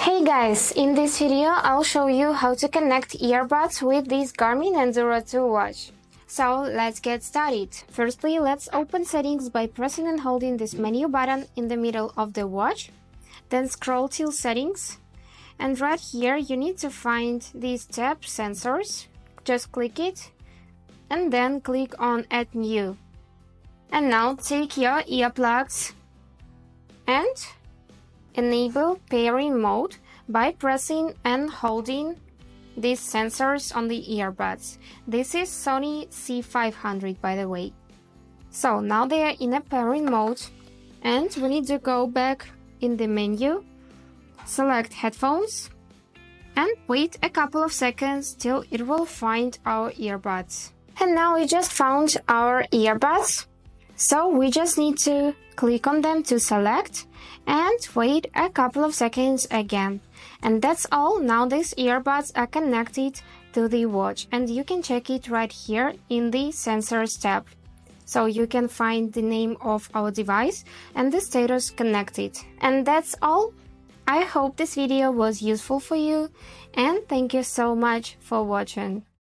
Hey guys, in this video I'll show you how to connect earbuds with this Garmin Enduro 2 watch. So let's get started. Firstly, let's open settings by pressing and holding this menu button in the middle of the watch. Then scroll till settings. And right here you need to find these tab sensors. Just click it and then click on add new. And now take your earplugs and enable pairing mode by pressing and holding these sensors on the earbuds. This is Sony C500, by the way. So now they are in a pairing mode and we need to go back in the menu, select headphones and wait a couple of seconds till it will find our earbuds. And now we just found our earbuds. So we just need to click on them to select and wait a couple of seconds again. And that's all. Now these earbuds are connected to the watch and you can check it right here in the sensors tab. So you can find the name of our device and the status connected. And that's all. I hope this video was useful for you and thank you so much for watching.